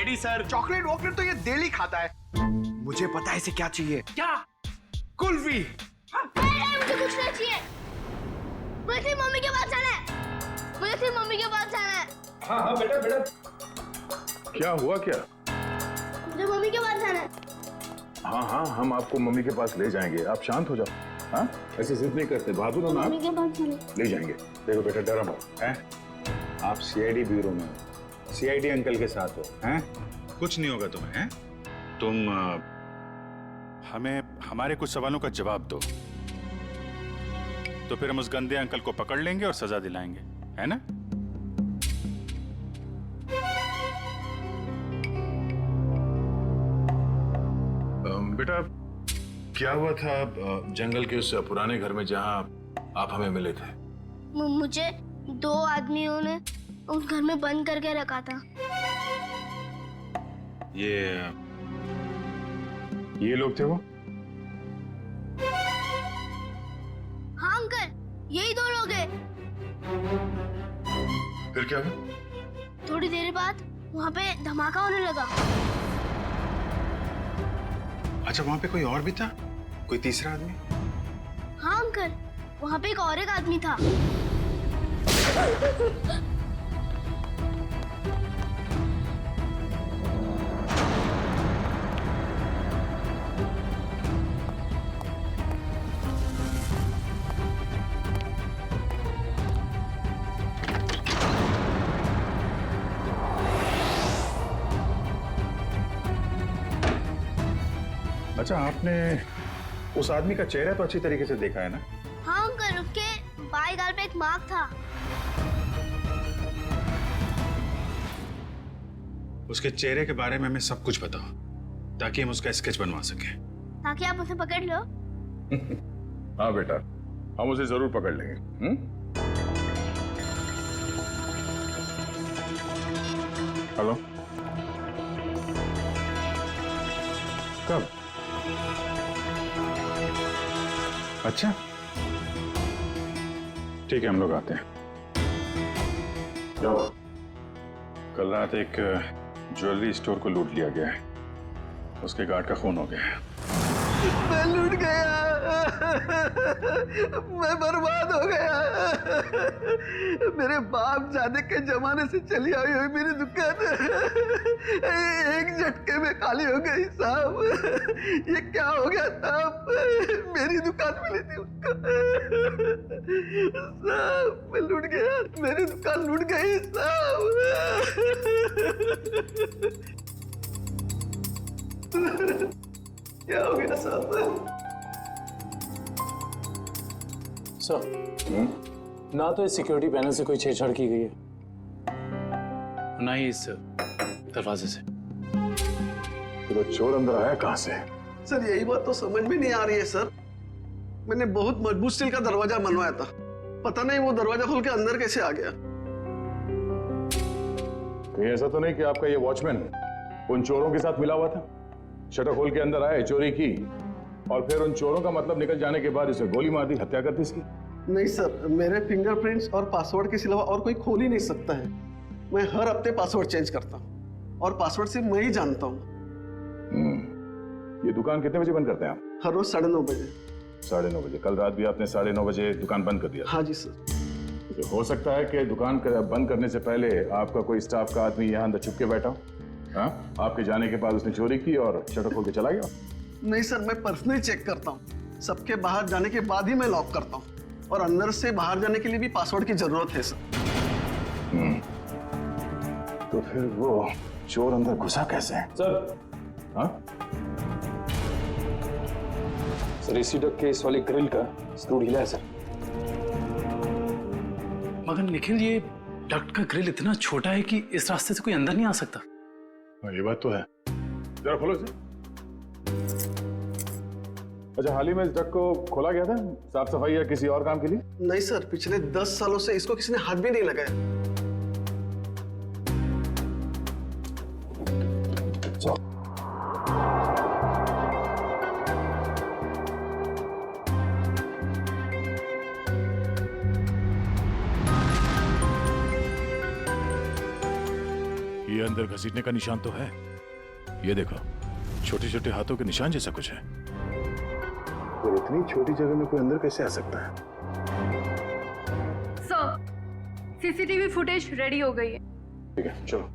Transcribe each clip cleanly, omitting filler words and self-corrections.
Ready sir. Chocolate वॉकलेट तो ये daily खाता है। मुझे पता है इसे क्या चाहिए। क्या? कुल्फी। मुझे कुछ नहीं चाहिए। मुझे सिर्फ मम्मी के पास जाना है। मुझे सिर्फ मम्मी के पास जाना है। हाँ हाँ बेटा बेटा, क्या हुआ क्या? मुझे मम्मी के पास जाना है। हाँ हाँ, हम आपको मम्मी के पास ले जाएंगे, आप शांत हो जाओ। हाँ, ऐसे जिद नहीं करते, बहादुर हो ना मम्मी आप। के पास जाना है। ले जाएंगे। देखो बेटा, डरो मत, हैं? आप सीआईडी ब्यूरो में हो, सीआईडी अंकल के साथ हो, हैं? कुछ नहीं होगा तुम्हें, हैं? तुम हमें हमारे कुछ सवालों का जवाब दो, तो फिर हम उस गंदे अंकल को पकड़ लेंगे और सजा दिलाएंगे, है ना? बेटा, क्या हुआ था जंगल के उस पुराने घर में जहां आप हमें मिले थे? मुझे 2 आदमियों ने उस घर में बंद करके रखा था। ये लोग थे वो? हाँ अंकल, यही 2 लोग हैं। फिर क्या हुआ? थोड़ी देर बाद वहाँ पे धमाका होने लगा। अच्छा, वहां पे कोई और भी था? कोई तीसरा आदमी? हाँ अंकल, वहाँ पे एक आदमी था। अच्छा, आपने उस आदमी का चेहरा तो अच्छी तरीके से देखा है ना? हाँ अंकल, उसके बाएं गाल पे एक मार्क था। उसके चेहरे के बारे में हमें सब कुछ बताओ, ताकि हम उसका स्केच बनवा सकें। ताकि आप उसे पकड़ लो। हाँ बेटा, हम उसे जरूर पकड़ लेंगे। हेलो, कब? अच्छा, ठीक है, हम लोग आते हैं। जाओ। कल रात एक ज्वेलरी स्टोर को लूट लिया गया है, उसके गार्ड का खून हो गया है। मैं लूट गया। मैं बर्बाद हो गया। मेरे बाप जाने के जमाने से चली आई हुई मेरी दुकान एक झटके में खाली हो गई साहब। ये क्या हो गया साहब? मेरी दुकान मिली थी उसको। साहब मैं लूट गया, मेरी दुकान लूट गई साहब। क्या हो गया साहब? सर, ना तो इस सिक्योरिटी पैनल से कोई छेड़छाड़ की गई है, ना ही इस दरवाजे से। तो चोर अंदर आया कहां से? सर यही बात तो समझ में नहीं आ रही है सर। मैंने बहुत मजबूत स्टील का दरवाजा बनवाया था, पता नहीं वो दरवाजा खोल के अंदर कैसे आ गया। कहीं ऐसा तो नहीं कि आपका ये वॉचमैन उन चोरों के साथ मिला हुआ था? शटर खोल के अंदर आए, चोरी की, और फिर उन चोरों का मतलब निकल जाने के बाद इसे गोली मार दी, हत्या कर दी इसकी? नहीं सर, मेरे फिंगरप्रिंट्स और पासवर्ड के सिवा और कोई खोल ही नहीं सकता है। मैं हर हफ्ते पासवर्ड चेंज करता हूँ और पासवर्ड सिर्फ मैं ही जानता हूँ। ये दुकान कितने बजे बंद करते हैं आप? हर रोज 9:30 बजे। 9:30 बजे? कल रात भी आपने 9:30 बजे दुकान बंद कर दिया? हाँ जी सर। तो हो सकता है कि दुकान बंद करने से पहले आपका कोई स्टाफ का आदमी यहाँ अंदर छुप के बैठा हो। हाँ, आपके जाने के बाद उसने चोरी की और शटर खोल के चला गया? नहीं सर, मैं पर्सनली चेक करता हूँ। सबके बाहर जाने के बाद ही मैं लॉक करता हूँ, और अंदर से बाहर जाने के लिए भी पासवर्ड की जरूरत है सर। तो फिर वो चोर अंदर घुसा कैसे? सर, हाँ? सर इसी डक के इस वाले ग्रिल का स्क्रू ढीला है सर। मगर निखिल, ये डक्ट का ग्रिल इतना छोटा है कि इस रास्ते से कोई अंदर नहीं आ सकता। ये बात तो है। जरा खोलो इसे। अच्छा, हाल ही में इस डक को खोला गया था साफ सफाई या किसी और काम के लिए? नहीं सर, पिछले 10 सालों से इसको किसी ने हाथ भी नहीं लगाया। ये अंदर घसीटने का निशान तो है। ये देखो, छोटे छोटे हाथों के निशान जैसा कुछ है। और इतनी छोटी जगह में कोई अंदर कैसे आ सकता है? सर, सीसीटीवी फुटेज रेडी हो गई है। ठीक है, चलो।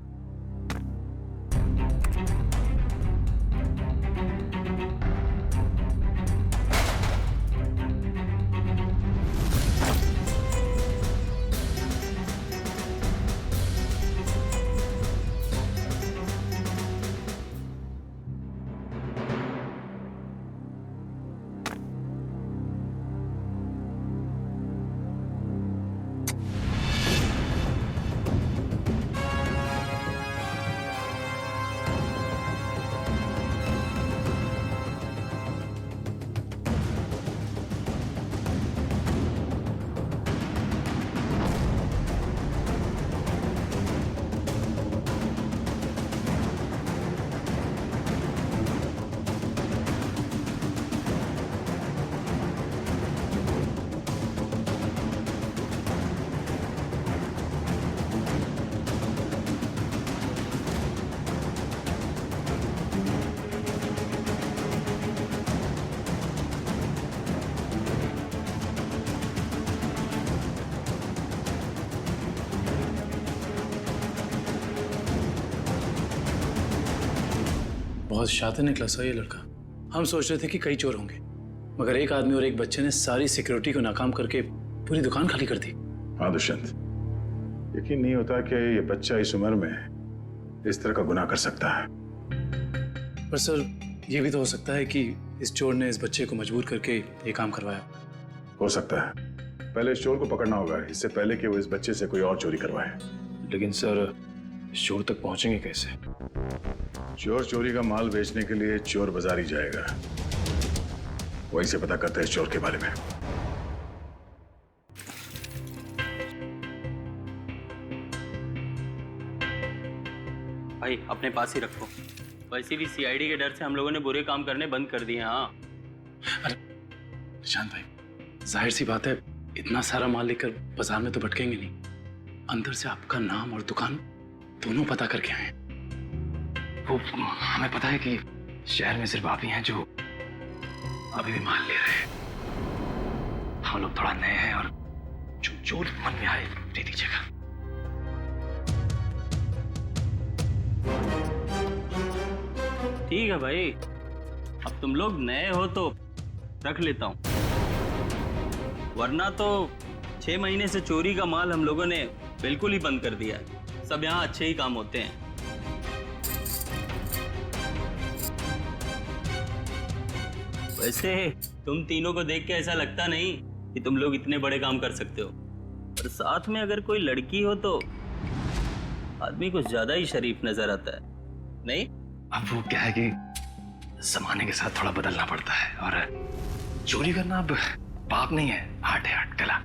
बहुत शातिर निकला सर ये लड़का। हम सोच रहे थे कि कई चोर होंगे, मगर एक आदमी और एक बच्चे ने सारी सिक्योरिटी को नाकाम करके पूरी दुकान खाली कर दी। हाँ दुष्यंत, यकीन नहीं होता कि ये बच्चा इस उम्र में इस तरह का गुनाह कर सकता है। पर सर, ये भी तो हो सकता है कि इस चोर ने इस बच्चे को मजबूर करके ये काम करवाया। हो सकता है। पहले इस चोर को पकड़ना होगा, इससे पहले कि वो इस बच्चे से कोई और चोरी करवाए। लेकिन सर, चोर तक पहुंचेंगे कैसे? चोर चोरी का माल बेचने के लिए चोर बाजार ही जाएगा। वहीं से पता करते हैं इस चोर के बारे में। भाई अपने पास ही रखो। वैसे भी सीआईडी के डर से हम लोगों ने बुरे काम करने बंद कर दिए। हाँ निशांत भाई, जाहिर सी बात है, इतना सारा माल लेकर बाजार में तो भटकेंगे नहीं। अंदर से आपका नाम और दुकान दोनों पता करके आए। वो हमें पता है कि शहर में सिर्फ आप ही हैं जो अभी भी माल ले रहे हैं। हम लोग थोड़ा नए हैं और जो मन में आए दे दीजिएगा। ठीक है भाई, अब तुम लोग नए हो तो रख लेता हूँ, वरना तो 6 महीने से चोरी का माल हम लोगों ने बिल्कुल ही बंद कर दिया है। सब यहाँ अच्छे ही काम होते हैं। वैसे तुम तीनों को देख के ऐसा लगता नहीं कि तुम लोग इतने बड़े काम कर सकते हो, और साथ में अगर कोई लड़की हो तो आदमी कुछ ज्यादा ही शरीफ नजर आता है, नहीं? अब वो क्या है कि जमाने के साथ थोड़ा बदलना पड़ता है, और चोरी करना अब पाप नहीं है, आर्ट है, आर्ट, कला।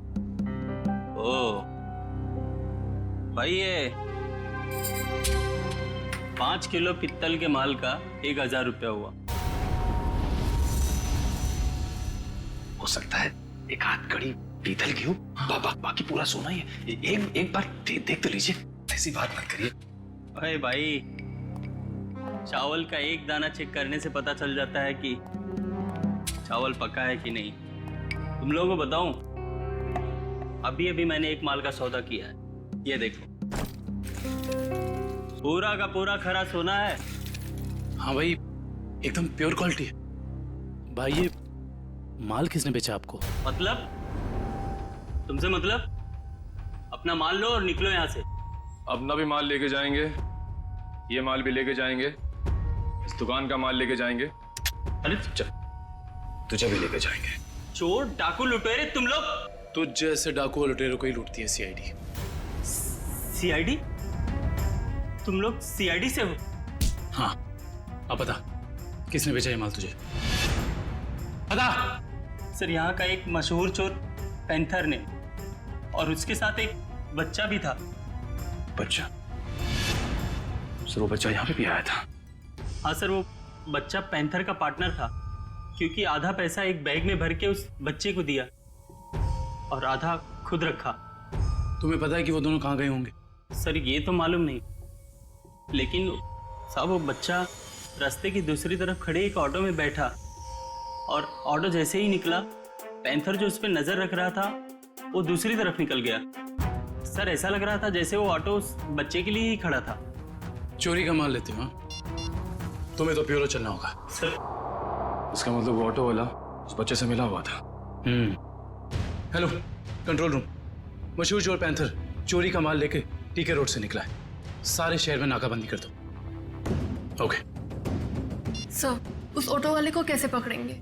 ओ भाई, ये 5 किलो पित्तल के माल का 1000 रुपया हुआ। हो सकता है एक आध कड़ी पीतल की हो, बाकी पूरा सोना ही है। एक बार देख तो लीजिए, ऐसी बात मत करिए। अरे भाई, चावल का एक दाना चेक करने से पता चल जाता है कि चावल पका है कि नहीं। तुम लोगों को बताऊं, अभी मैंने एक माल का सौदा किया है। ये देखो, पूरा का पूरा खरा सोना है। हाँ भाई, एकदम प्योर क्वालिटी है। भाई ये माल किसने बेचा आपको? मतलब? तुमसे मतलब? अपना माल लो और निकलो यहाँ से। अपना भी माल लेके जाएंगे, ये माल भी लेके जाएंगे, इस दुकान का माल लेके जाएंगे। अरे तुझे भी लेके जाएंगे। चोर डाकू लुटेरे तुम लोग। तुझ जैसे डाकू और लुटेरों को ही लूटती है सीआईडी। सीआईडी? तुम लोग सीआईडी से हो? हाँ, अब बता, किसने बेचा ये माल तुझे? बता। सर, यहाँ का एक मशहूर चोर पैंथर ने, और उसके साथ एक बच्चा भी था। बच्चा? सर, वो बच्चा यहाँ पे भी आया था? हाँ सर, वो बच्चा पैंथर का पार्टनर था, क्योंकि आधा पैसा एक बैग में भर के उस बच्चे को दिया और आधा खुद रखा। तुम्हें पता है कि वो दोनों कहाँ गए होंगे? सर, ये तो मालूम नहीं, लेकिन साहब वो बच्चा रास्ते की दूसरी तरफ खड़े एक ऑटो में बैठा और ऑटो जैसे ही निकला, पैंथर जो उस पर नजर रख रहा था वो दूसरी तरफ निकल गया। सर ऐसा लग रहा था जैसे वो ऑटो उस बच्चे के लिए ही खड़ा था। चोरी का माल लेते हो? तुम्हें तो ब्यूरो चलना होगा। सर इसका मतलब वो ऑटो वाला उस बच्चे से मिला हुआ था। हेलो कंट्रोल रूम, मशहूर चोर पैंथर चोरी का माल लेके टीके रोड से निकला है। सारे शहर में नाकाबंदी कर दो। ओके सर, उस ऑटो वाले को कैसे पकड़ेंगे?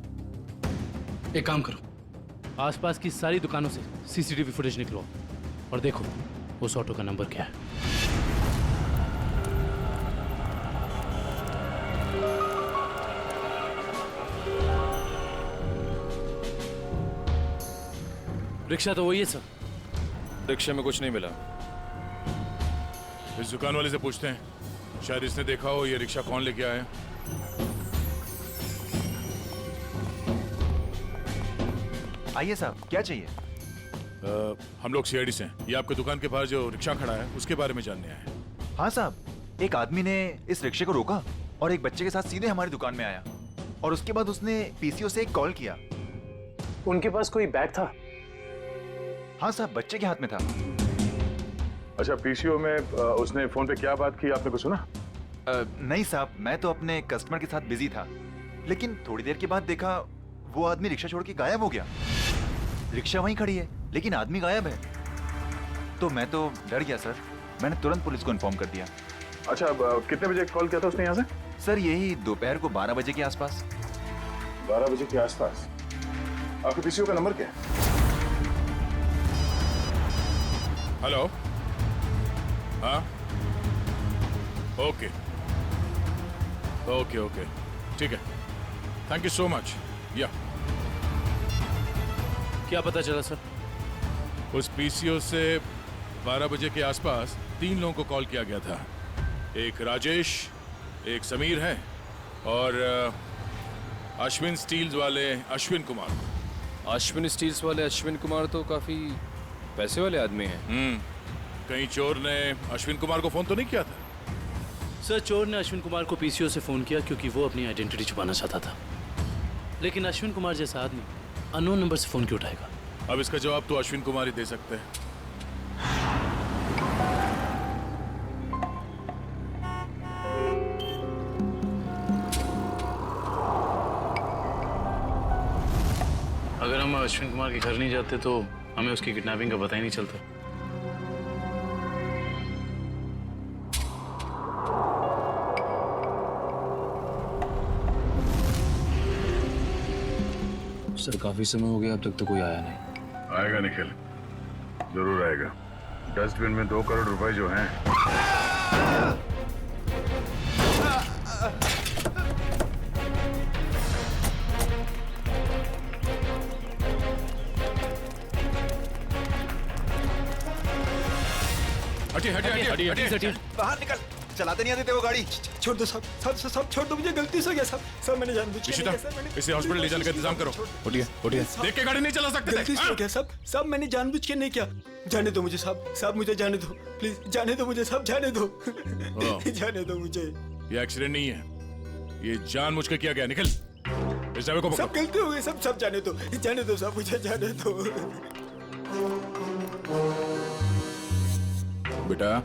एक काम करो, आसपास की सारी दुकानों से सीसीटीवी फुटेज निकलो और देखो उस ऑटो का नंबर क्या है। रिक्शा तो वही है सर। रिक्शे में कुछ नहीं मिला। इस दुकान वाले से पूछते हैं, शायद इसने देखा हो ये रिक्शा कौन लेके आया। आइए साहब, क्या चाहिए? हम लोग सीआईडी से हैं। ये आपकी दुकान के बाहर जो रिक्शा खड़ा है उसके बारे में जानने आए हैं। हाँ साहब, एक आदमी ने इस रिक्शे को रोका और एक बच्चे के साथ सीधे हमारी दुकान में आया और उसके बाद उसने पीसीओ से एक कॉल किया। उनके पास कोई बैग था? हाँ साहब, बच्चे के हाथ में था। अच्छा, पीसीओ में उसने फोन पे क्या बात की, आपने कुछ सुना? नहीं साहब, मैं तो अपने कस्टमर के साथ बिजी था, लेकिन थोड़ी देर के बाद देखा वो आदमी रिक्शा छोड़ के गायब हो गया। रिक्शा वहीं खड़ी है लेकिन आदमी गायब है। तो मैं तो डर गया सर, मैंने तुरंत पुलिस को इन्फॉर्म कर दिया। अच्छा, कितने बजे कॉल किया था उसने यहाँ से? सर यही दोपहर को 12 बजे के आसपास। 12 बजे के आसपास। आपके पीसीओ का नंबर क्या है? हेलो, हाँ, ओके ओके ओके, ठीक है, थैंक यू सो मच। या क्या पता चला सर? उस पीसीओ से 12 बजे के आसपास 3 लोगों को कॉल किया गया था। एक राजेश, एक समीर है और अश्विन स्टील्स वाले अश्विन कुमार। अश्विन स्टील्स वाले अश्विन कुमार तो काफी पैसे वाले आदमी हैं। कहीं चोर ने अश्विन कुमार को फोन तो नहीं किया था? सर चोर ने अश्विन कुमार को पीसीओ से फोन किया क्योंकि वो अपनी आइडेंटिटी छुपाना चाहता था। लेकिन अश्विन कुमार जैसा आदमी अननोन नंबर से फोन क्यों उठाएगा? अब इसका जवाब तो अश्विन कुमार ही दे सकते हैं। अगर हम अश्विन कुमार के घर नहीं जाते तो हमें उसकी किडनैपिंग का पता ही नहीं चलता। सर काफी समय हो गया, अब तक तो कोई आया नहीं। आएगा निखिल, जरूर आएगा। डस्टबिन में 2 करोड़ रुपए जो हैं। हटिए। बाहर निकल, चलाते नहीं आते थे वो गाड़ी। छोड़ दो सब सब सब छोड़ दो, मुझे गलती से हो गया सब सब मैंने जानबूझ के इशिता, नहीं किया, सर, मैंने- इसे हॉस्पिटल ले जाने का इंतजाम करो। उठिए उठिए, देख के गाड़ी नहीं चला सकते गलती से थे। हो गया सब सब मैंने जानबूझ के नहीं किया। जाने दो मुझे साहब, साहब मुझे जाने दो प्लीज, जाने दो मुझे साहब, जाने दो जाने दो मुझे। ये एक्सीडेंट नहीं है, ये जानबूझ के किया गया। निखिल, इस ड्राइवर को सब पकड़ो। गलती हो गई, सब सब जाने दो सब, मुझे जाने दो। बेटा,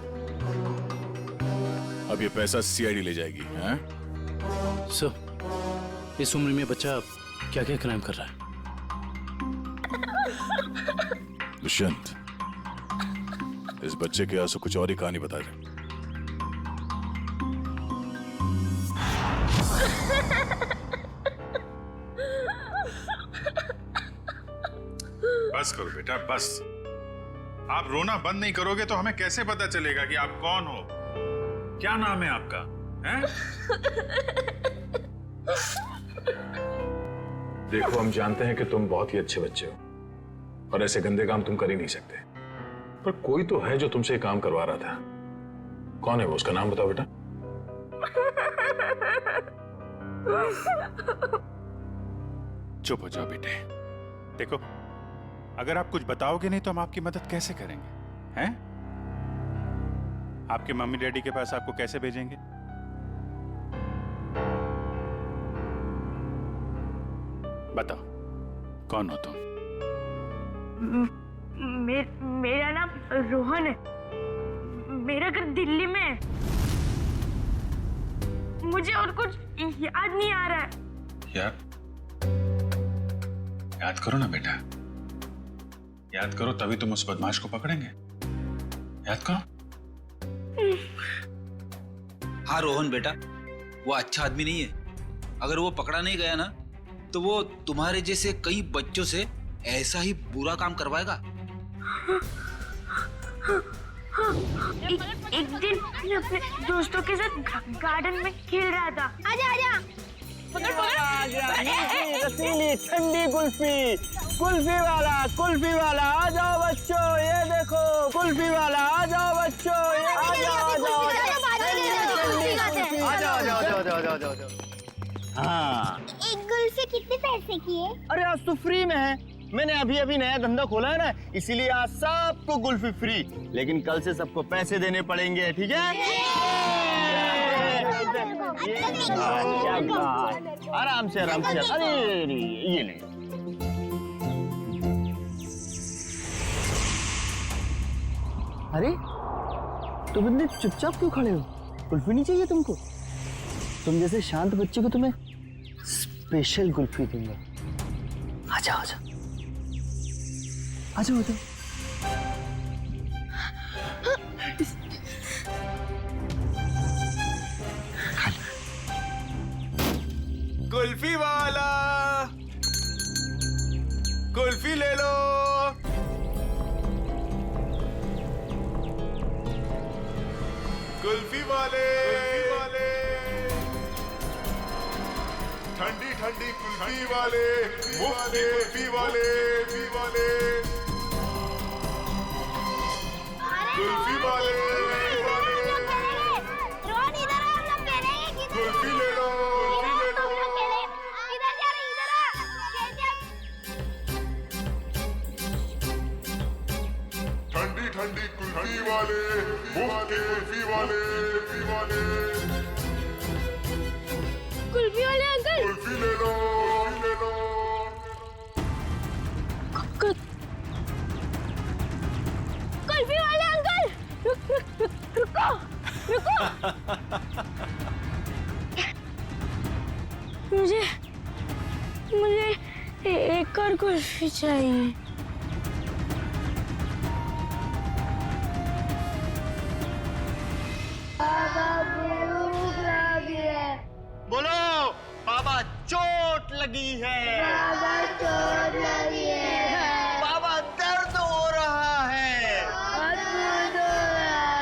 अब ये पैसा सीआईडी ले जाएगी, हैं? सर इस उम्र में बच्चा क्या क्या क्राइम कर रहा है? दुष्यंत, इस बच्चे के आंसू कुछ और ही कहानी बता दे। बस करो बेटा, बस। आप रोना बंद नहीं करोगे तो हमें कैसे पता चलेगा कि आप कौन हो? क्या नाम है आपका? हैं? देखो, हम जानते हैं कि तुम बहुत ही अच्छे बच्चे हो और ऐसे गंदे काम तुम कर ही नहीं सकते, पर कोई तो है जो तुमसे काम करवा रहा था। कौन है वो? उसका नाम बताओ बेटा। चुप हो जाओ बेटे। देखो, अगर आप कुछ बताओगे नहीं तो हम आपकी मदद कैसे करेंगे? हैं? आपके मम्मी डैडी के पास आपको कैसे भेजेंगे? बताओ, कौन हो तुम? मेरा नाम रोहन है। मेरा घर दिल्ली में है। मुझे और कुछ याद नहीं आ रहा है। याद करो ना बेटा, याद करो, तभी तुम उस बदमाश को पकड़ेंगे। याद करो। हाँ रोहन बेटा, वो अच्छा आदमी नहीं है। अगर वो पकड़ा नहीं गया ना तो वो तुम्हारे जैसे कई बच्चों से ऐसा ही बुरा काम करवाएगा। एक दिन मैं अपने दोस्तों के साथ गार्डन में खेल रहा था। आजा आजा, रसीली ठंडी कुल्फी, कुल्फी वाला आ जाओ बच्चों, ये देखो कुल्फी वाला, आ जाओ बच्चों, ये आ जाओ। हाँ, एक कुल्फी कितने पैसे की है? अरे आज तो फ्री में है। मैंने अभी नया धंधा खोला है ना, इसीलिए आज सबको कुल्फी फ्री। लेकिन कल से सबको पैसे देने पड़ेंगे, ठीक है? आराम से। अरे ये ले। अरे तुम इतने चुपचाप क्यों खड़े हो? कुल्फी नहीं चाहिए तुमको? तुम जैसे शांत बच्चे को तुम्हें स्पेशल कुल्फी दूंगा। आजा। कुल्फी वाला, कुल्फी ले लो। कुल्फी वाले, ठंडी कुल्फी वाले, मुफ्त कुल्फी वाले, कुल्फी वाले, रोहन इधर आ, हम लोग कह रहे हैं कि कुल्फी ले लो। ठंडी कुल्फी वाले, मुफ्त कुल्फी वाले, कुल्फी वाले अंकल, कुल्फी ले लो। कुल्फी वाले अंकल, रुको। मुझे एक और कुल्फी चाहिए। बोलो, बाबा चोट लगी है। बाबा दर्द हो रहा है।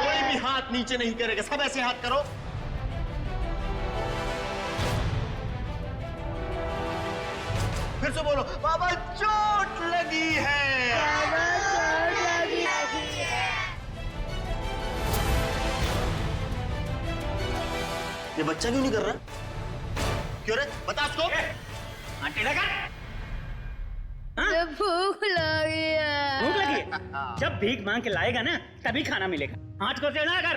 कोई भी हाथ नीचे नहीं करेगा, सब ऐसे हाथ करो। फिर से बोलो, बाबा चोट लगी है। ये बच्चा क्यों नहीं कर रहा? क्यों रे? बता उसको। भूख लगी है। जब भीख मांग के लाएगा ना तभी खाना मिलेगा। हाथ को टेढ़ा कर।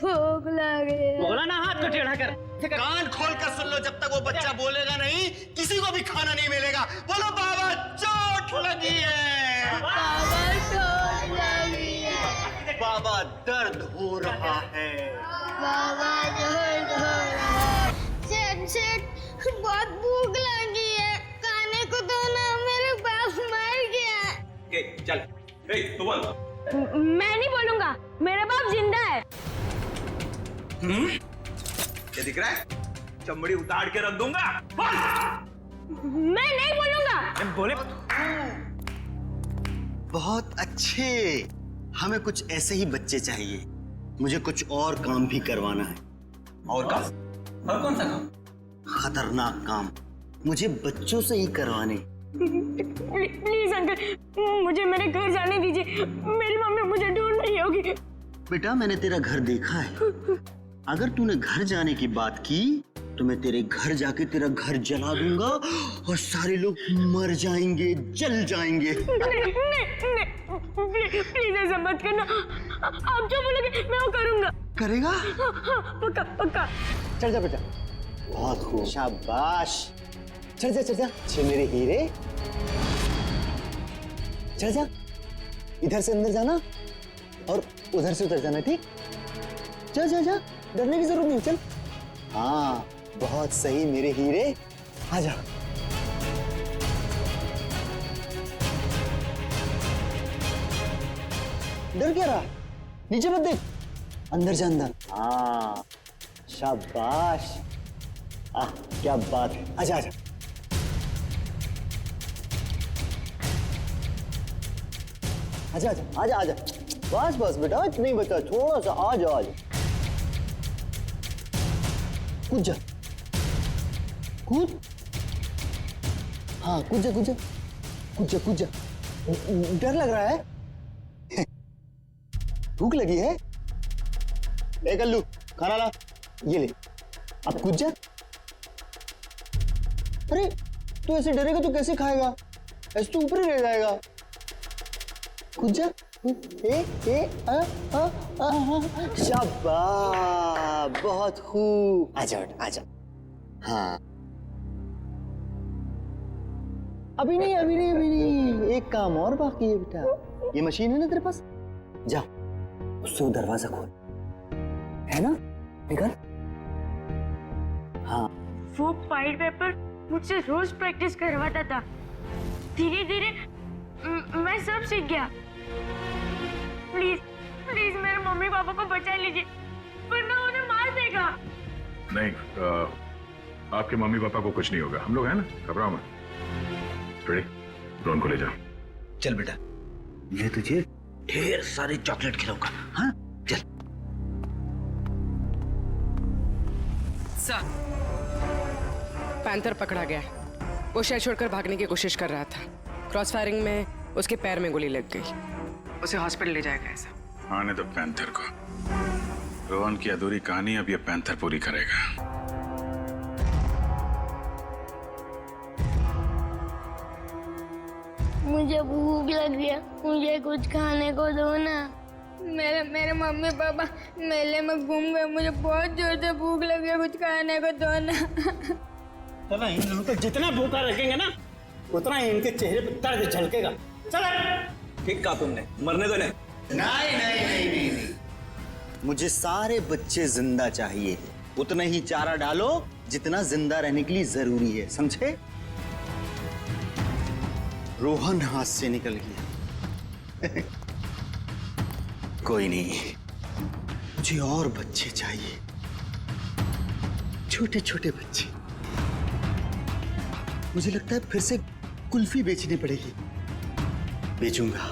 भूख लगी है। बोला ना हाथ को टेढ़ा कर। कान खोल कर सुन लो, जब तक वो बच्चा बोलेगा नहीं किसी को भी खाना नहीं मिलेगा। बोलो, बाबा चोट लगी है। बाबा चोट लगी है। बाबा दर्द हो रहा है। बाबा दर्द हो रहा है। सेठ, बहुत भूख लगी है, खाने को दो ना, मेरे बाप मर गया। चल, तू बोल। मैं नहीं बोलूंगा, मेरा बाप जिंदा है। क्या दिख रहा है? चमड़ी उतार के रख दूंगा। मैं नहीं बोलूंगा। बोले। बहुत अच्छे, हमें कुछ ऐसे ही बच्चे चाहिए। मुझे कुछ और काम भी करवाना है। और काम? और कौन सा काम? खतरनाक काम, मुझे बच्चों से ही करवाने। प्लीज अंकल, मुझे मेरे घर जाने दीजिए। मेरी मम्मी मुझे ढूंढ रही होगी। बेटा, मैंने तेरा घर देखा है। अगर तूने घर जाने की बात की तो मैं तेरे घर जाके तेरा घर जला दूंगा और सारे लोग मर जाएंगे, जल जाएंगे। नहीं, प्लीज ऐसा मत करना। आप जो बोलोगे मैं वो करूंगा। करेगा? पक्का पक्का। चढ़ जा बेटा। बहुत खूब, शाबाश। चढ़ जा, चढ़ जा। छे मेरे हीरे। चढ़ जा। इधर से अंदर जाना और उधर से उतर जाना, ठीक? जा जा जा, डरने की जरूरत नहीं, चल। हाँ, बहुत सही मेरे हीरे। आजा। डर क्या रहा? नीचे मत देख, अंदर जा अंदर। हाँ, शाबाश। क्या बात है। आजा आजा। आजा आजा आजा आजा। बस बस बेटा, नहीं बता, थोड़ा सा। आजा आजा। कूद जा, कूद। हाँ, कूद जा, कूद जा, कूद जा, कूद जा। डर लग रहा है? भूख लगी है? ए कल्लू, खाना ला। ये ले, अब कूद जा। अरे तू ऐसे डरेगा तो कैसे खाएगा? ऐसे तो ऊपर ही रह जाएगा। कूद जा। शाबाश, बहुत खूब। आजा बेटा, आजा। हाँ, अभी नहीं, अभी नहीं, अभी नहीं। एक काम और बाकी है बेटा। ये मशीन है ना तेरे पास, जा उससे वो दरवाजा खोल, है ना? निकल। हाँ, वो पाइल पेपर मुझसे रोज प्रैक्टिस करवाता था। धीरे धीरे मैं सब सीख गया। प्लीज प्लीज मेरे मम्मी पापा को बचा लीजिए, वरना उन्हें मार देगा। नहीं, आपके मम्मी पापा को कुछ नहीं होगा, हम लोग हैं ना, घबराओ मत। रेडी, रोहन को ले जाओ। चल बेटा, मैं तुझे ढेर सारे चॉकलेट खिलाऊंगा। हाँ, चल। सर, पैंथर पकड़ा गया। वो शहर छोड़कर भागने की कोशिश कर रहा था। क्रॉस फायरिंग में उसके पैर में गोली लग गई। उसे हॉस्पिटल ले जाएगा ऐसा। आने दो पैंथर को। रोहन की अधूरी कहानी अब ये पैंथर पूरी करेगा। मुझे भूख लग गया, मुझे कुछ खाने को दो ना। मेरे मम्मी पापा मेले में घूम गए, मुझे बहुत जोर से भूख लग गया, कुछ खाने को दो ना। चलो, इन लोगों को जितना भूखा रखेंगे ना, उतना ही इनके चेहरे पे दर्द झलकेगा। चलो। ठीक कहा तुमने, मरने दो नहीं। नहीं नहीं नहीं नहीं नहीं, मुझे सारे बच्चे जिंदा चाहिए। उतना ही चारा डालो जितना जिंदा रहने के लिए जरूरी है, समझे? रोहन हाथ से निकल गया। कोई नहीं, मुझे और बच्चे चाहिए, छोटे छोटे बच्चे। मुझे लगता है फिर से कुल्फी बेचनी पड़ेगी। बेचूंगा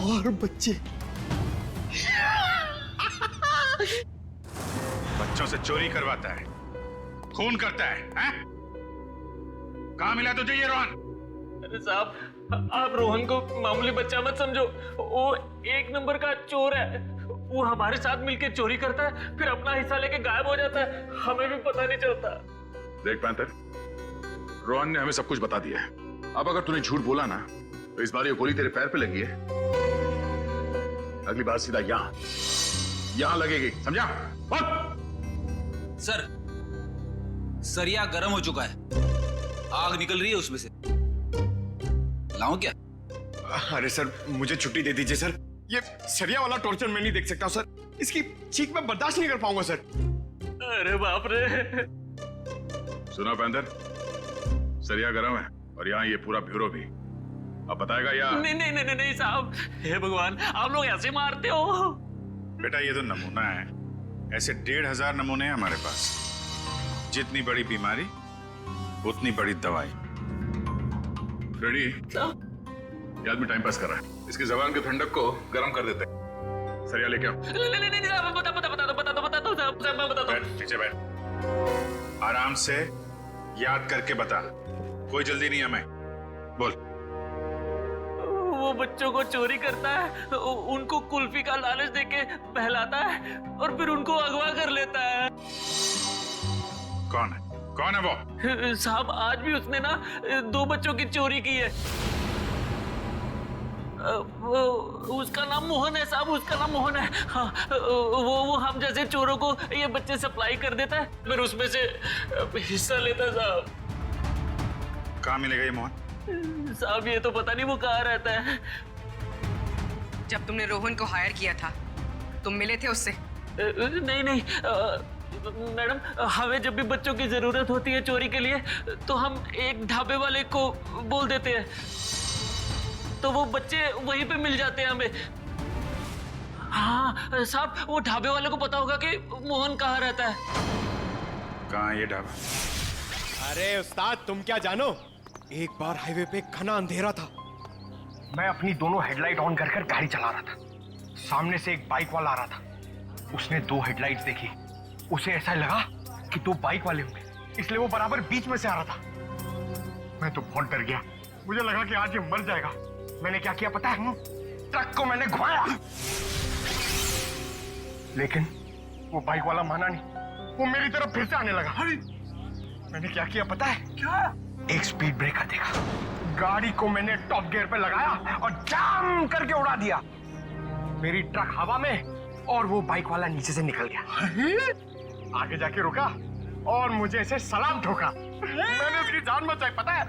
और बच्चे। बच्चों से चोरी करवाता है, खून करता है, हैं? कहाँ मिला तुझे ये रोहन? अरे साहब, आप रोहन को मामूली बच्चा मत समझो। वो एक नंबर का चोर है। वो हमारे साथ मिलकर चोरी करता है, फिर अपना हिस्सा लेके गायब हो जाता है, हमें भी पता नहीं चलता। देख पैंथर, रोहन ने हमें सब कुछ बता दिया है। अब अगर तूने झूठ बोला ना, तो इस बार ये गोली तेरे पैर पे लगी है, अगली बार सीधा यहां लगेगी, समझा? सर, सरिया गर्म हो चुका है, आग निकल रही है उसमें से। लाऊं क्या? अरे सर, मुझे छुट्टी दे दीजिए सर। ये सरिया वाला टॉर्चर मैं नहीं देख सकता सर। इसकी चीख मैं बर्दाश्त नहीं कर पाऊंगा सर। अरे बाप रे। सुना पैंथर, सरिया गरम है और यहाँ ये पूरा ब्यूरो भी। अब बताएगा या? नहीं नहीं नहीं नहीं साहब, हे भगवान, आप लोग ऐसे मारते हो? बेटा ये तो नमूना है, ऐसे 1500 नमूने हैं हमारे पास। जितनी बड़ी बीमारी उतनी बड़ी दवाई। रेडी? ये आदमी टाइम पास कर रहा है, इसकी जबान के ठंडक को गर्म कर देते हैं। सरिया लेके आओ। नहीं साहब, बता दो साहब, मैं बता दो। पीछे बैठ, आराम से याद करके बता, कोई जल्दी नहीं है। मैं बोल। वो बच्चों को चोरी करता है, उनको कुल्फी का लालच देके बहलाता है और फिर उनको अगवा कर लेता है। कौन है? कौन है वो? साहब आज भी उसने ना 2 बच्चों की चोरी की है। उसका नाम मोहन है साहब, उसका नाम मोहन है। हाँ, वो हम जैसे चोरों को ये बच्चे सप्लाई कर देता है, फिर उसमें से हिस्सा लेता है साहब। कहाँ मिलेगा ये मोहन? साहब ये तो पता नहीं वो कहाँ रहता है। जब तुमने रोहन को हायर किया था तुम मिले थे उससे? नहीं मैडम, हमें जब भी बच्चों की जरूरत होती है चोरी के लिए तो हम एक ढाबे वाले को बोल देते हैं, तो वो बच्चे वहीं पे मिल जाते हैं हमें। हाँ साहब, वो ढाबे वाले को पता होगा कि मोहन कहाँ रहता है। कहाँ है ये ढाबा? अरे उस्ताद, तुम क्या जानो, एक बार हाईवे पे घना अंधेरा था। मैं अपनी दोनों हेडलाइट ऑन कर गाड़ी चला रहा था। सामने से एक बाइक वाला आ रहा था। उसने 2 हेडलाइट्स देखी। उसे ऐसा लगा कि 2 बाइक वाले होंगे, इसलिए वो बराबर बीच में से आ रहा था। मैं तो बहुत डर गया, मुझे लगा कि आज ये मर जाएगा। मैंने क्या किया पता है? ट्रक को मैंने घुमाया, लेकिन वो बाइक वाला माना नहीं, वो मेरी तरफ फिर से आने लगा। मैंने क्या किया पता है? क्या? एक स्पीड ब्रेकर देखा, गाड़ी को मैंने टॉप गियर पे लगाया और जाम करके उड़ा दिया। मेरी ट्रक हवा में और वो बाइक वाला नीचे से निकल गया। आगे जाके रुका और मुझे ऐसे सलाम ठोका। मैंने उसकी जान बचाई पता है?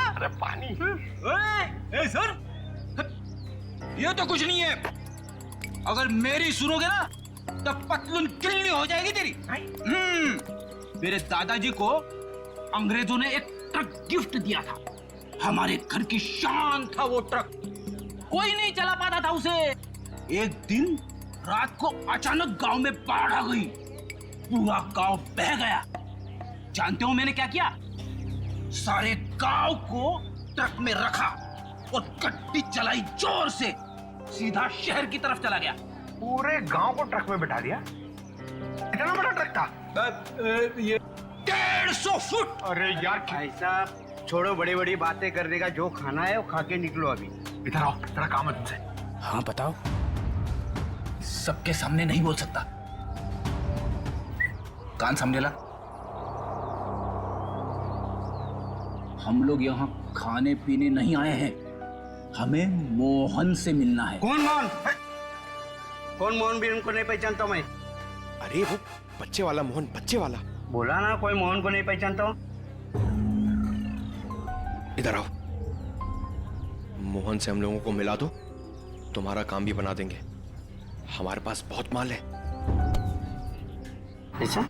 अरे पानी। ए सर, ये तो कुछ नहीं है। अगर मेरी सुनोगे ना तो पतलून किल्ली हो जाएगी तेरी। मेरे दादाजी को अंग्रेजों ने एक ट्रक गिफ्ट दिया था। हमारे घर की शान था वो ट्रक, कोई नहीं चला पाता था उसे। एक दिन रात को अचानक गांव में बाढ़ आ गई, पूरा गांव बह गया। जानते हो मैंने क्या किया? सारे गांव को ट्रक में रखा और गड्डी चलाई जोर से, सीधा शहर की तरफ चला गया। पूरे गांव को ट्रक में बिठा दिया? इतना बड़ा ट्रक था? ये 150 फुट। अरे यार भाई साहब, छोड़ो बड़ी बड़ी बातें करने का, जो खाना है वो खा के निकलो अभी। इधर आओ, तेरा काम है तुमसे। हाँ बताओ। सबके सामने नहीं बोल सकता, कान सामने ला। हम लोग यहाँ खाने पीने नहीं आए हैं, हमें मोहन से मिलना है। कौन मोहन? कौन मोहन? भी उनको नहीं पहचानता मैं। अरे वो बच्चे वाला मोहन, बच्चे वाला। बोला ना कोई मोहन को नहीं पहचानता हूँ। इधर आओ, मोहन से हम लोगों को मिला दो, तुम्हारा काम भी बना देंगे। हमारे पास बहुत माल है। ऐसा?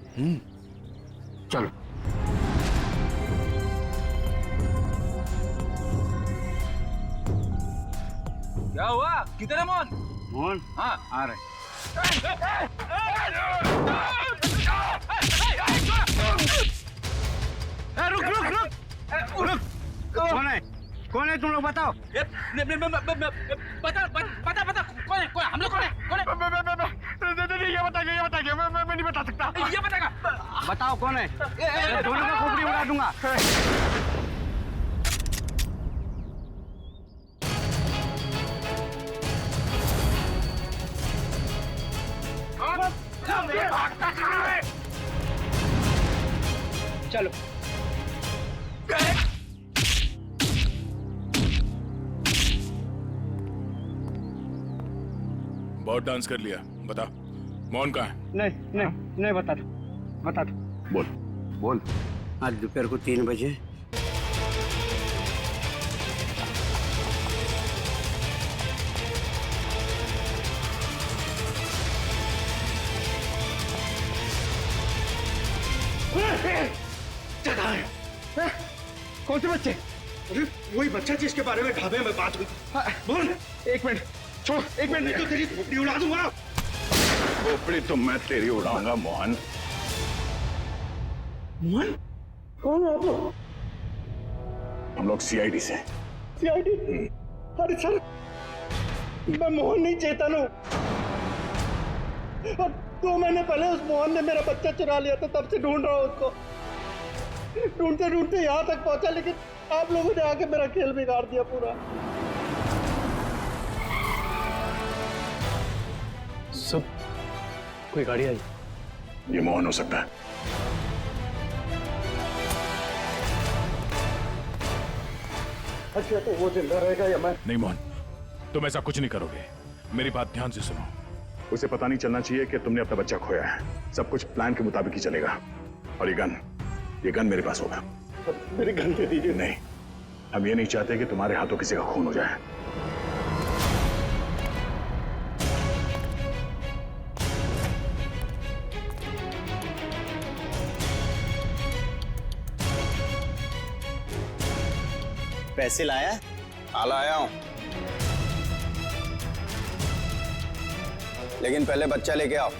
चलो। क्या हुआ? किधर है मोहन? मोहन? हाँ आ रहे। रुक रुक रुक रुक। कौन है? कौन है तुम लोग बताओ? बता कौन है? हम लोग कौन है? ये बताइए, मैं नहीं बता सकता। ये बताएगा। बताओ कौन है? दोनों का खोपड़ी उड़ा दूंगा। चलो। बहुत डांस कर लिया, बता मोहन कहाँ है? नहीं बता दो। बोल। आज दोपहर को 3 बजे कौन से बच्चे? अरे वही बच्चा जिसके बारे में ढाबे में बात हुई। बोल। 1 मिनट छोड़, 1 मिनट, नहीं तो तेरी खोपड़ी उड़ा दूंगा। खोपड़ी तो मैं तेरी उड़ाऊंगा मोहन। मोहन? कौन हो आप लोग? हम लोग सीआईडी से। सीआईडी? अरे सर, मैं मोहन नहीं, चेतन हूँ। और 2 महीने पहले उस मोहन ने मेरा बच्चा चुरा लिया था, तब से ढूंढ रहा हूँ उसको। ढूंढते ढूंढते यहाँ तक पहुंचा, लेकिन आप लोगों ने आके मेरा खेल बिगाड़ दिया पूरा। सब कोई गाड़ी आई? ये मोहन हो सकता है। अच्छा तो वो जिंदा रहेगा या मैं? नहीं मोहन, तुम ऐसा कुछ नहीं करोगे। मेरी बात ध्यान से सुनो। उसे पता नहीं चलना चाहिए कि तुमने अपना बच्चा खोया है। सब कुछ प्लान के मुताबिक ही चलेगा। और ये गन मेरे पास होगा। मेरी गन दे दीजिए। नहीं, हम ये नहीं चाहते कि तुम्हारे हाथों किसी का खून हो जाए। पैसे लाया? हाँ लाया हूं, लेकिन पहले बच्चा लेके आओ।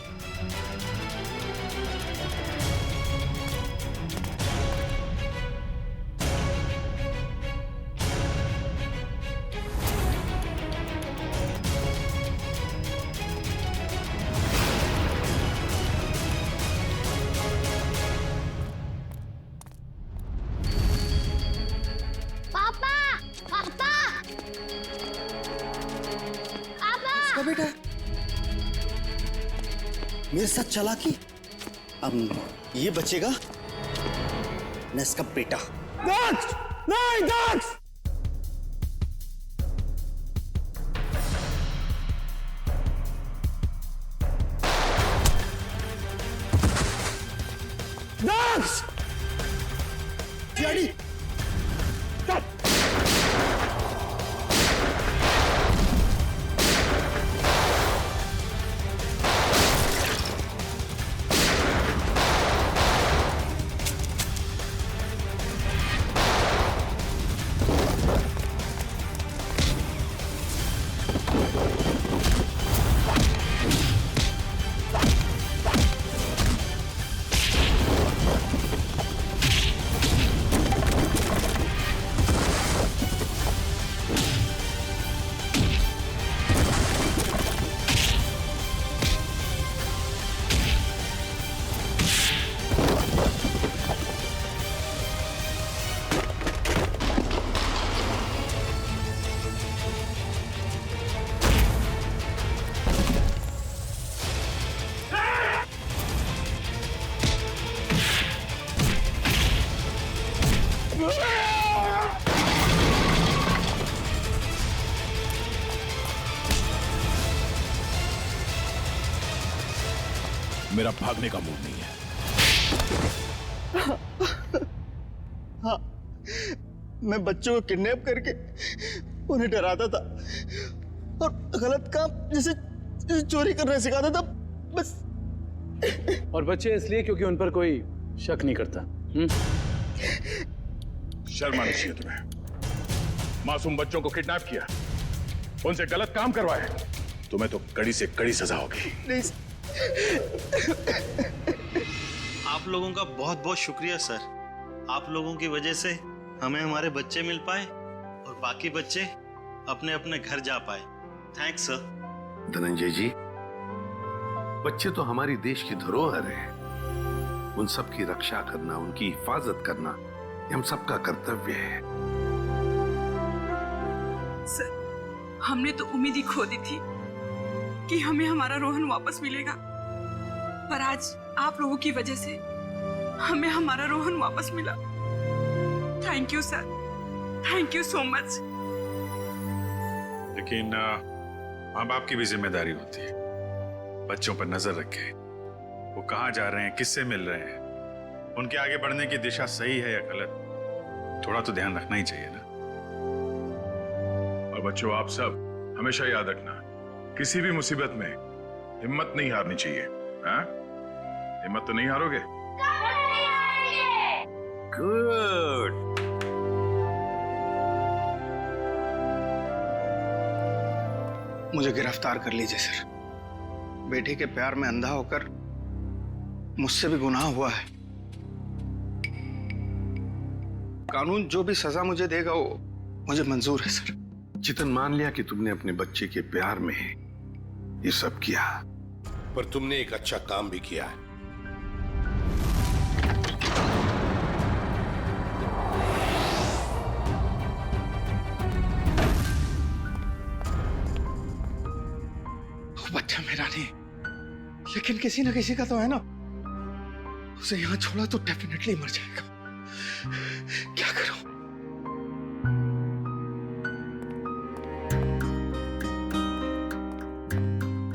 बेटा मेरे साथ चला कि अब ये बचेगा न इसका बेटा। दक्ष! नहीं दक्ष! दक्ष! डैडी मेरा भागने का मूड नहीं है। हाँ, मैं बच्चों को किडनैप करके उन्हें डराता था और गलत काम जैसे चोरी करना सिखाता था बस। और बच्चे इसलिए क्योंकि उन पर कोई शक नहीं करता। शर्म आनी चाहिए तुम्हें। मासूम बच्चों को किडनैप किया, उनसे गलत काम करवाए, तुम्हें तो कड़ी से कड़ी सजा होगी। नहीं। आप लोगों का बहुत बहुत शुक्रिया सर। आप लोगों की वजह से हमें हमारे बच्चे मिल पाए और बाकी बच्चे अपने अपने घर जा पाए। Thanks sir. धनंजय जी, बच्चे तो हमारी देश की धरोहर है। उन सब की रक्षा करना, उनकी हिफाजत करना हम सबका कर्तव्य है। सर, हमने तो उम्मीद ही खो दी थी कि हमें हमारा रोहन वापस मिलेगा, पर आज आप लोगों की वजह से हमें हमारा रोहन वापस मिला। Thank you sir, thank you so much. लेकिन माँ बाप की भी जिम्मेदारी होती है, बच्चों पर नजर रखे, वो कहाँ जा रहे हैं, किससे मिल रहे हैं, उनके आगे बढ़ने की दिशा सही है या गलत, थोड़ा तो ध्यान रखना ही चाहिए ना। और बच्चों, आप सब हमेशा याद रखना, किसी भी मुसीबत में हिम्मत नहीं हारनी चाहिए। हाँ? हिम्मत तो नहीं हारोगे? गुड। मुझे गिरफ्तार कर लीजिए सर। बेटी के प्यार में अंधा होकर मुझसे भी गुनाह हुआ है। कानून जो भी सजा मुझे देगा वो मुझे मंजूर है सर। चितन, मान लिया कि तुमने अपने बच्चे के प्यार में ये सब किया, पर तुमने एक अच्छा काम भी किया है। वो बच्चा मेरा नहीं, लेकिन किसी ना किसी का तो है ना। उसे यहां छोड़ा तो डेफिनेटली मर जाएगा। क्या करूं?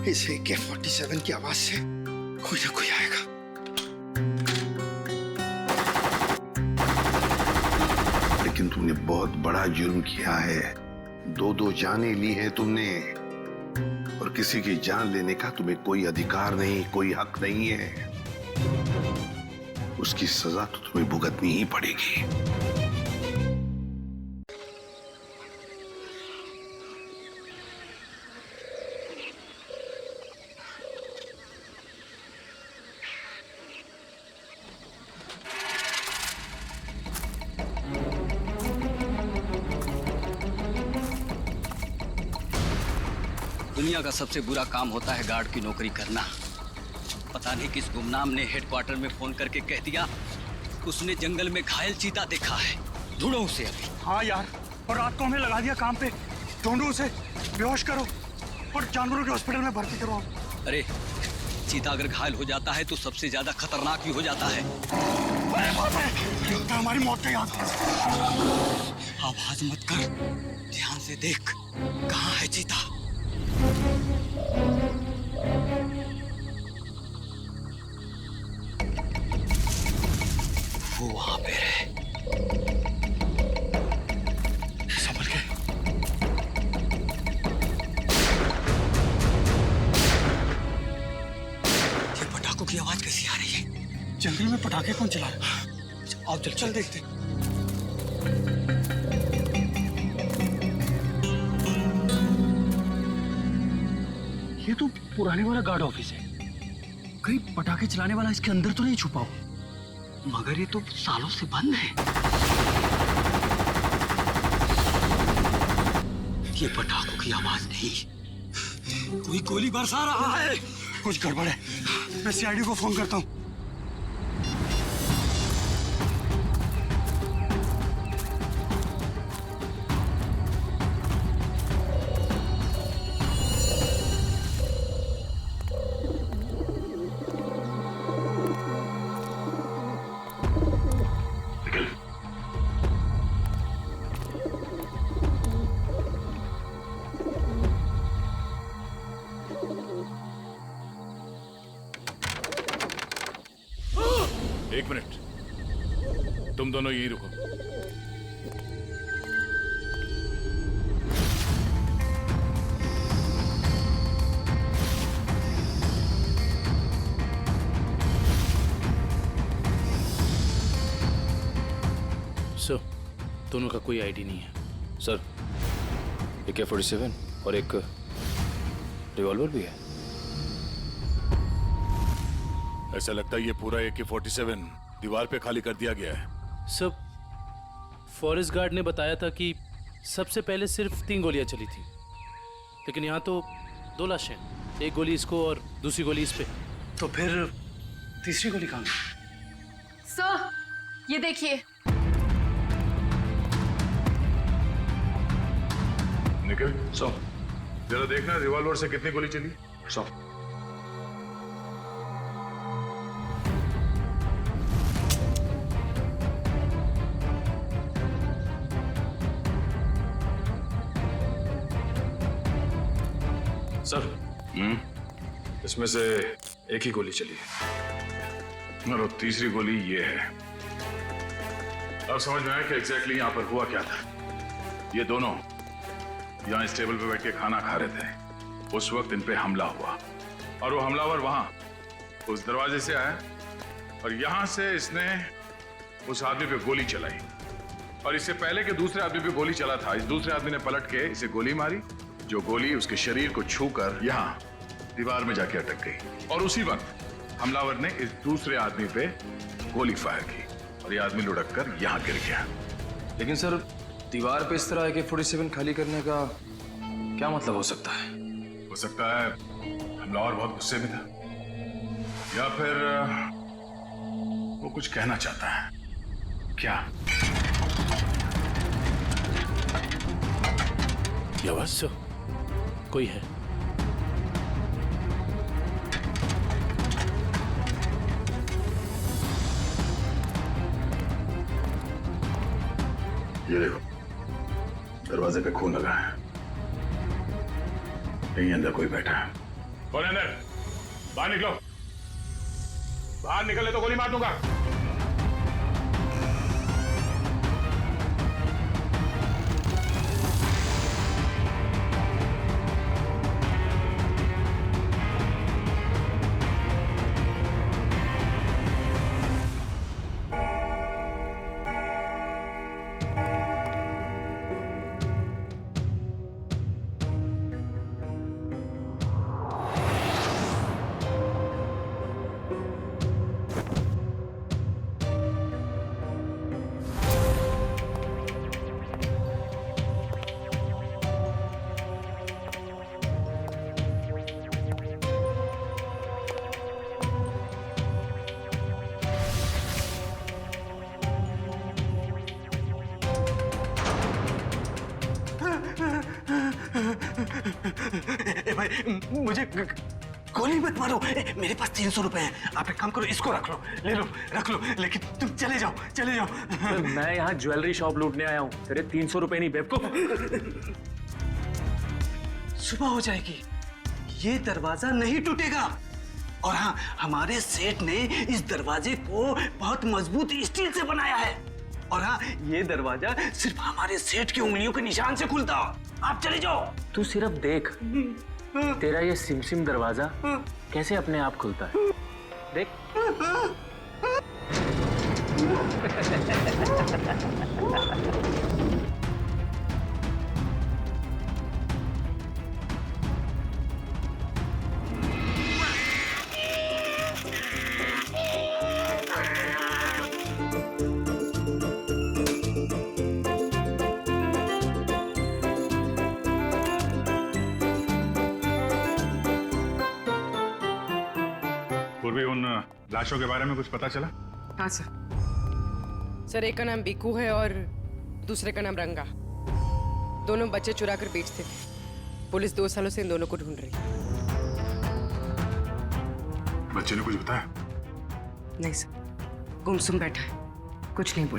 इस AK-47 की आवाज से कोई ना कोई आएगा। लेकिन तुमने बहुत बड़ा जुर्म किया है। 2 जानें ली हैं तुमने, और किसी की जान लेने का तुम्हें कोई अधिकार नहीं, कोई हक नहीं है। उसकी सजा तो तुम्हें भुगतनी ही पड़ेगी। दुनिया का सबसे बुरा काम होता है गार्ड की नौकरी करना। पता नहीं किस गुमनाम ने हेडक्वार्टर में फोन करके कह दिया उसने जंगल में घायल चीता देखा है। ढूंढो उसे अभी। हाँ यार, और रात को हमें लगा दिया काम पे। ढूंढो उसे, बेहोश करो और जानवरों के हॉस्पिटल में भर्ती करो। अरे चीता अगर घायल हो जाता है तो सबसे ज्यादा खतरनाक भी हो जाता है। हमारी मौत का याद। आवाज मत कर, ध्यान से देख कहाँ है चीता। वो वहां पे है। संभल के। ये पटाखों की आवाज कैसी आ रही है? जंगल में पटाखे कौन चला रहा है? आओ चल देखते। ये तो पुराने वाला गार्ड ऑफिस है। कहीं पटाखे चलाने वाला इसके अंदर तो नहीं छुपा हो? मगर ये तो सालों से बंद है। ये पटाखों की आवाज नहीं, कोई गोली बरसा रहा है। कुछ गड़बड़ है। मैं CID को फोन करता हूँ। एक मिनट, तुम दोनों यही रुको। सर, दोनों का कोई आईडी नहीं है। सर, AK-47 और एक रिवॉल्वर भी है। ऐसा लगता है ये पूरा AK-47 दीवार पे खाली कर दिया गया है। सब फॉरेस्ट गार्ड ने बताया था कि सबसे पहले सिर्फ 3 गोलियां चली थी, लेकिन यहाँ तो 2 लाशें, एक गोली इसको और दूसरी गोली इस पे। तो फिर तीसरी गोली कहाँ? सर, ये देखिए। निखिल, जरा देखना रिवॉल्वर से कितनी गोली चली। सर, इसमें से एक ही गोली चली है और तीसरी गोली ये है। अब समझ में आया कि एग्जैक्टली यहाँ पर हुआ क्या था। ये दोनों यहाँ इस टेबल पे बैठ के खाना खा रहे थे। उस वक्त इन पे हमला हुआ और वो हमलावर वहां उस दरवाजे से आया और यहां से इसने उस आदमी पे गोली चलाई और इससे पहले कि दूसरे आदमी पे गोली चला था, इस दूसरे आदमी ने पलट के इसे गोली मारी, जो गोली उसके शरीर को छूकर यहाँ दीवार में जाके अटक गई। और उसी वक्त हमलावर ने इस दूसरे आदमी पे गोली फायर की और ये आदमी लुढ़क कर यहाँ गिर गया। लेकिन सर, दीवार पे इस तरह AK-47 खाली करने का क्या मतलब हो सकता है? हो सकता है हमलावर बहुत गुस्से में था या फिर वो कुछ कहना चाहता है। क्या? ये आवाज सो कोई है। ये देखो, दरवाजे पे खून लगा है। यहीं अंदर कोई बैठा है। कौन है अंदर? बाहर निकलो। बाहर निकले तो गोली मार दूंगा। भाई मुझे गोली मत मारो। मेरे पास 300 रुपए हैं। आप एक काम करो, इसको रख लो, ले लो, रख लो, लेकिन तुम चले जाओ, चले जाओ। मैं यहाँ ज्वेलरी शॉप लूटने आया हूँ, तेरे 300 रुपए नहीं बेवकूफ। सुबह हो जाएगी, ये दरवाजा नहीं टूटेगा। और हाँ, हमारे सेठ ने इस दरवाजे को बहुत मजबूत स्टील से बनाया है। और हाँ, ये दरवाजा सिर्फ हमारे सेठ की उंगलियों के निशान से खुलता। आप चले जाओ। तू सिर्फ देख, तेरा ये सिमसिम दरवाजा कैसे अपने आप खुलता है। देख। पूर्वी, उन लाशों के बारे में कुछ पता चला? हाँ सर, एक का नाम बीकू है और दूसरे का नाम रंगा। दोनों बच्चे चुरा कर बेचते थे। पुलिस 2 सालों से इन दोनों को ढूंढ रही है। बच्चे ने कुछ बताया? नहीं सर, गुमसुम बैठा है, कुछ नहीं बोला।